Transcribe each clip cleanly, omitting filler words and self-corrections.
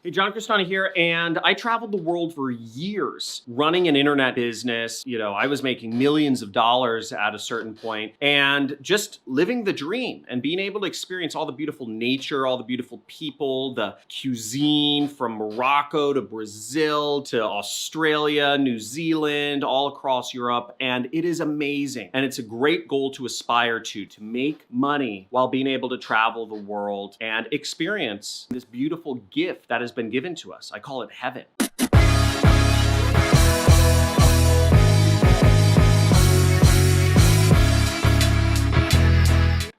Hey, John Crestani here, and I traveled the world for years running an internet business. I was making millions of dollars at a certain point and just living the dream and being able to experience all the beautiful nature, all the beautiful people, the cuisine from Morocco to Brazil to Australia, New Zealand, all across Europe. And it is amazing. And it's a great goal to aspire to make money while being able to travel the world and experience this beautiful gift that has been given to us. I call it heaven.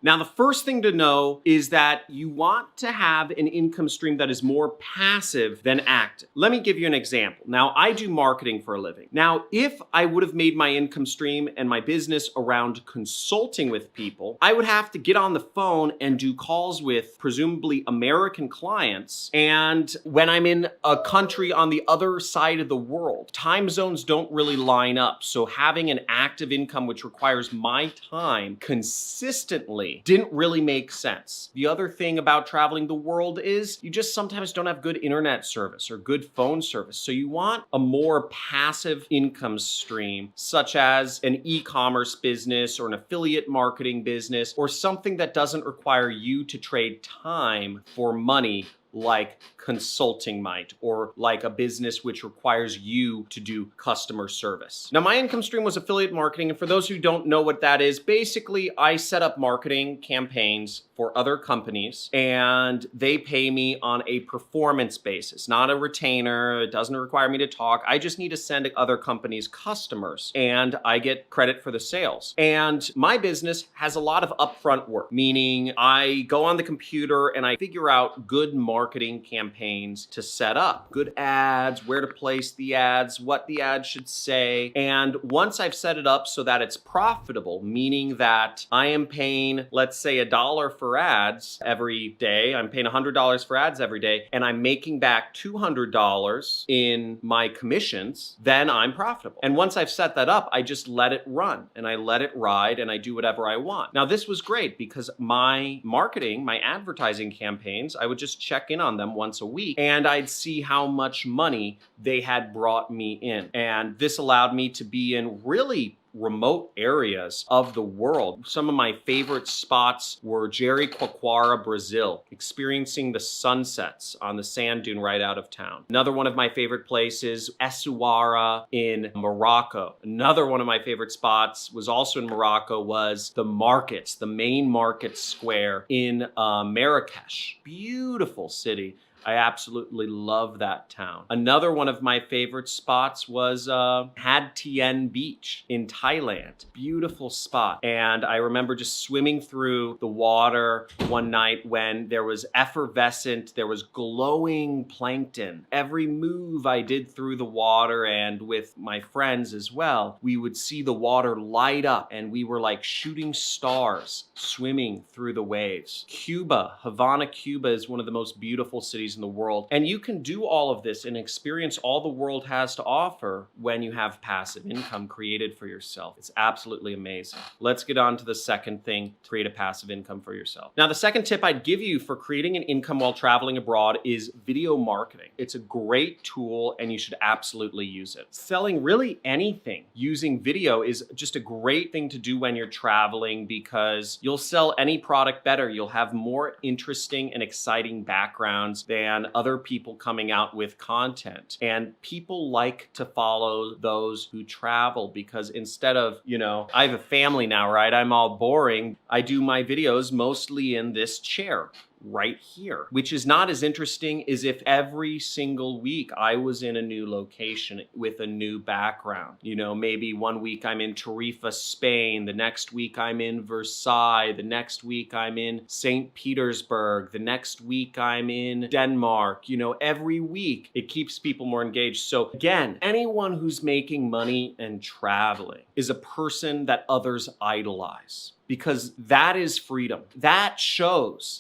Now, the first thing to know is that you want to have an income stream that is more passive than active. Let me give you an example. Now, I do marketing for a living. Now, if I would have made my income stream and my business around consulting with people, I would have to get on the phone and do calls with presumably American clients. And when I'm in a country on the other side of the world, time zones don't really line up. So having an active income, which requires my time consistently, didn't really make sense. The other thing about traveling the world is you just sometimes don't have good internet service or good phone service. So you want a more passive income stream, such as an e-commerce business or an affiliate marketing business, or something that doesn't require you to trade time for money, like consulting might, or like a business which requires you to do customer service. Now, my income stream was affiliate marketing, and for those who don't know what that is, basically I set up marketing campaigns for other companies, and they pay me on a performance basis, not a retainer. It doesn't require me to talk. I just need to send other companies customers, and I get credit for the sales. And my business has a lot of upfront work, meaning I go on the computer and I figure out good marketing campaigns to set up, good ads, where to place the ads, what the ads should say. And once I've set it up so that it's profitable, meaning that I am paying, let's say, $1 for ads every day, I'm paying $100 for ads every day, and I'm making back $200 in my commissions, then I'm profitable. And once I've set that up, I just let it run and I let it ride and I do whatever I want. Now, this was great because my marketing, my advertising campaigns, I would just check in on them once a week and I'd see how much money they had brought me in. And this allowed me to be in really remote areas of the world. Some of my favorite spots were Jericoacoara, Brazil, experiencing the sunsets on the sand dune right out of town. Another one of my favorite places, Essaouira in Morocco. Another one of my favorite spots was also in Morocco was the markets, the main market square in Marrakesh. Beautiful city. I absolutely love that town. Another one of my favorite spots was Hat Tien Beach in Thailand. Beautiful spot. And I remember just swimming through the water one night when there was there was glowing plankton. Every move I did through the water and with my friends as well, we would see the water light up and we were like shooting stars swimming through the waves. Cuba, Havana, Cuba is one of the most beautiful cities in the world. And you can do all of this and experience all the world has to offer when you have passive income created for yourself. It's absolutely amazing. Let's get on to the second thing to create a passive income for yourself. Now, the second tip I'd give you for creating an income while traveling abroad is video marketing. It's a great tool and you should absolutely use it. Selling really anything using video is just a great thing to do when you're traveling because you'll sell any product better. You'll have more interesting and exciting backgrounds than other people coming out with content. And people like to follow those who travel because instead of, I have a family now, right? I'm all boring. I do my videos mostly in this chair right here, which is not as interesting as if every single week I was in a new location with a new background. Maybe one week I'm in Tarifa, Spain. The next week I'm in Versailles. The next week I'm in St. Petersburg. The next week I'm in Denmark. Every week it keeps people more engaged. So again, anyone who's making money and traveling is a person that others idolize, because that is freedom. That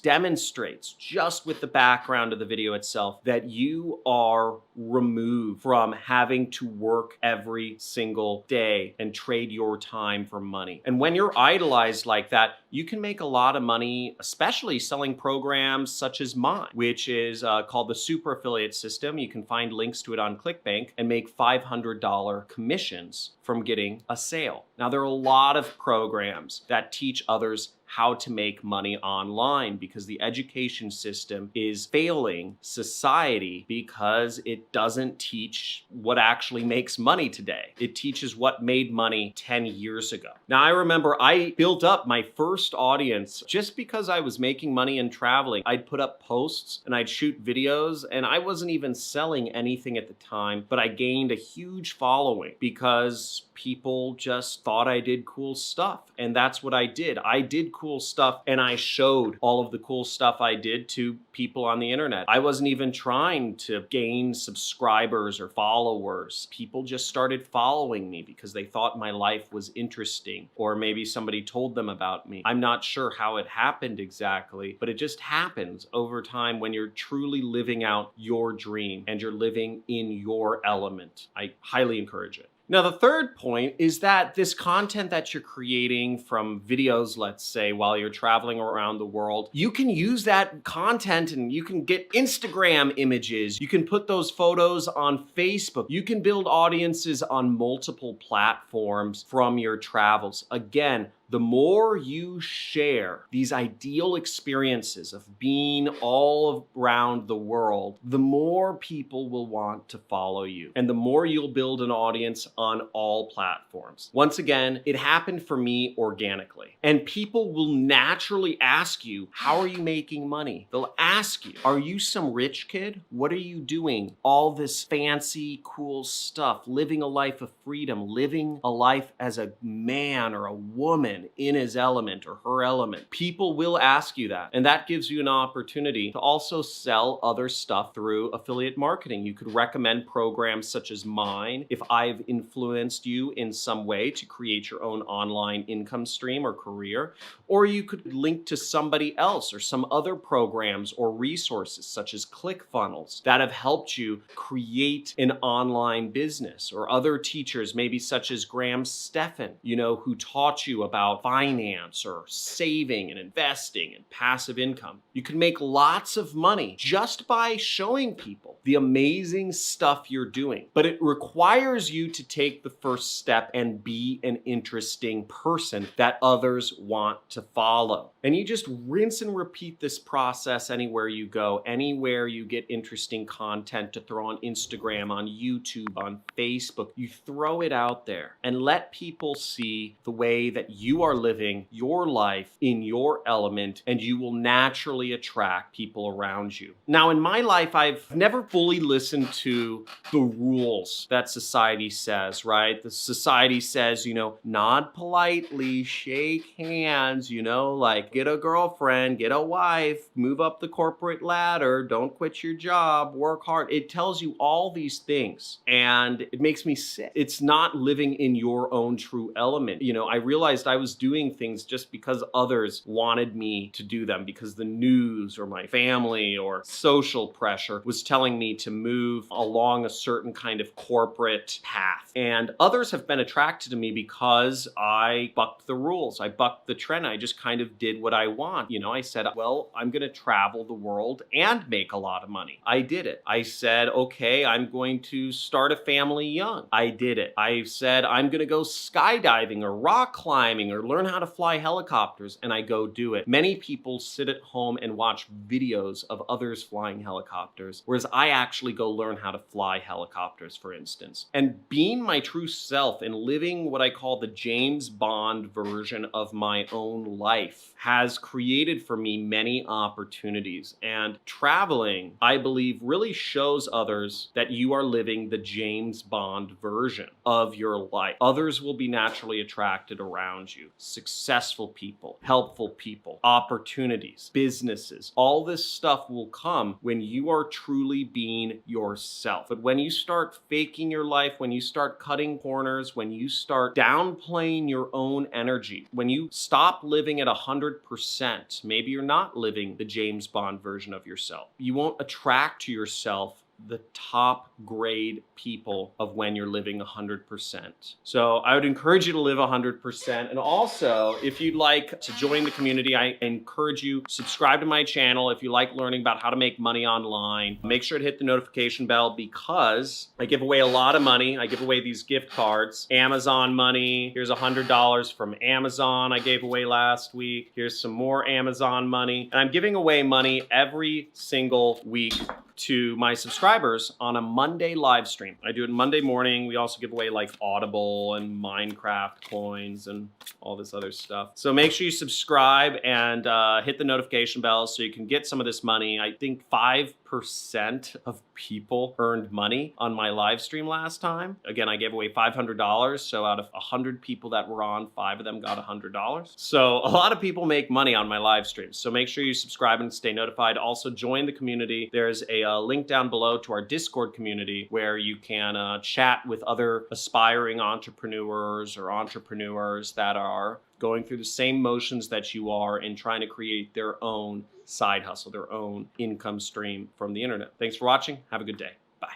demonstrates just with the background of the video itself that you are removed from having to work every single day and trade your time for money. And when you're idolized like that, you can make a lot of money, especially selling programs such as mine, which is called the Super Affiliate System. You can find links to it on ClickBank and make $500 commissions from getting a sale. Now, there are a lot of programs that teach others how to make money online because the education system is failing society because it doesn't teach what actually makes money today. It teaches what made money 10 years ago. Now, I remember I built up my first audience just because I was making money and traveling. I'd put up posts and I'd shoot videos, and I wasn't even selling anything at the time, but I gained a huge following because people just thought I did cool stuff. And that's what I did. I did cool stuff, and I showed all of the cool stuff I did to people on the internet. I wasn't even trying to gain subscribers or followers. People just started following me because they thought my life was interesting, or maybe somebody told them about me. I'm not sure how it happened exactly, but it just happens over time when you're truly living out your dream and you're living in your element. I highly encourage it. Now, the third point is that this content that you're creating from videos, let's say, while you're traveling around the world, you can use that content and you can get Instagram images. You can put those photos on Facebook. You can build audiences on multiple platforms from your travels. Again, the more you share these ideal experiences of being all around the world, the more people will want to follow you, and the more you'll build an audience on all platforms. Once again, it happened for me organically, and people will naturally ask you, how are you making money? They'll ask you, are you some rich kid? What are you doing? All this fancy, cool stuff, living a life of freedom, living a life as a man or a woman in his element or her element. People will ask you that, and that gives you an opportunity to also sell other stuff through affiliate marketing. You could recommend programs such as mine if I've influenced you in some way to create your own online income stream or career, or you could link to somebody else or some other programs or resources such as ClickFunnels that have helped you create an online business, or other teachers maybe such as Graham Stephan, who taught you about finance or saving and investing and passive income. You can make lots of money just by showing people the amazing stuff you're doing, but it requires you to take the first step and be an interesting person that others want to follow. And you just rinse and repeat this process anywhere you go, anywhere you get interesting content to throw on Instagram, on YouTube, on Facebook. You throw it out there and let people see the way that you are living your life in your element, and you will naturally attract people around you. Now, in my life, I've never fully listened to the rules that society says, right? The society says, nod politely, shake hands, like get a girlfriend, get a wife, move up the corporate ladder, don't quit your job, work hard. It tells you all these things, and it makes me sick. It's not living in your own true element. I realized I was doing things just because others wanted me to do them, because the news or my family or social pressure was telling me to move along a certain kind of corporate path. And others have been attracted to me because I bucked the rules. I bucked the trend. I just kind of did what I want. I said, well, I'm going to travel the world and make a lot of money. I did it. I said, okay, I'm going to start a family young. I did it. I said, I'm going to go skydiving or rock climbing or learn how to fly helicopters, and I go do it. Many people sit at home and watch videos of others flying helicopters, whereas I actually go learn how to fly helicopters, for instance. And being my true self and living what I call the James Bond version of my own life has created for me many opportunities. And traveling, I believe, really shows others that you are living the James Bond version of your life. Others will be naturally attracted around you. Successful people, helpful people, opportunities, businesses, all this stuff will come when you are truly being being yourself. But when you start faking your life, when you start cutting corners, when you start downplaying your own energy, when you stop living at 100%, maybe you're not living the James Bond version of yourself. You won't attract to yourself the top grade people of when you're living 100%. So I would encourage you to live 100%. And also, if you'd like to join the community, I encourage you, subscribe to my channel. If you like learning about how to make money online, make sure to hit the notification bell, because I give away a lot of money. I give away these gift cards, Amazon money. Here's $100 from Amazon I gave away last week. Here's some more Amazon money. And I'm giving away money every single week to my subscribers on a Monday live stream. I do it Monday morning. We also give away like Audible and Minecraft coins and all this other stuff. So make sure you subscribe and hit the notification bell so you can get some of this money. I think 5% of people earned money on my live stream last time. Again, I gave away $500. So out of 100 people that were on, 5 of them got $100. So a lot of people make money on my live streams. So make sure you subscribe and stay notified. Also join the community. There's a link down below to our Discord community where you can chat with other aspiring entrepreneurs or entrepreneurs that are going through the same motions that you are and trying to create their own side hustle, their own income stream from the internet. Thanks for watching. Have a good day. Bye.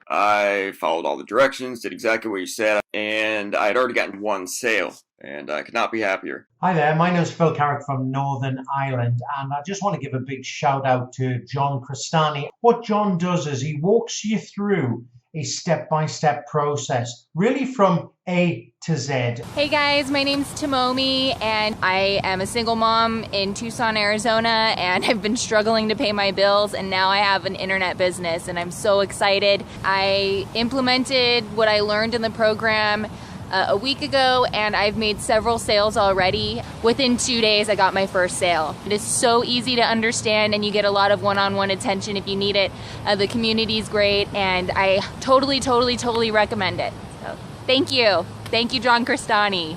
I followed all the directions, did exactly what you said, and I had already gotten one sale, and I could not be happier. Hi there, my name's Phil Carrick from Northern Ireland, and I just want to give a big shout out to John Crestani. What John does is he walks you through a step-by-step process, really from A to Z. Hey guys, my name's Timomi, and I am a single mom in Tucson, Arizona, and I've been struggling to pay my bills, and now I have an internet business, and I'm so excited. I implemented what I learned in the program a week ago, and I've made several sales already. Within 2 days, I got my first sale. It is so easy to understand, and you get a lot of one-on-one attention if you need it. The community is great, and I totally recommend it. So, thank you. Thank you, John Crestani.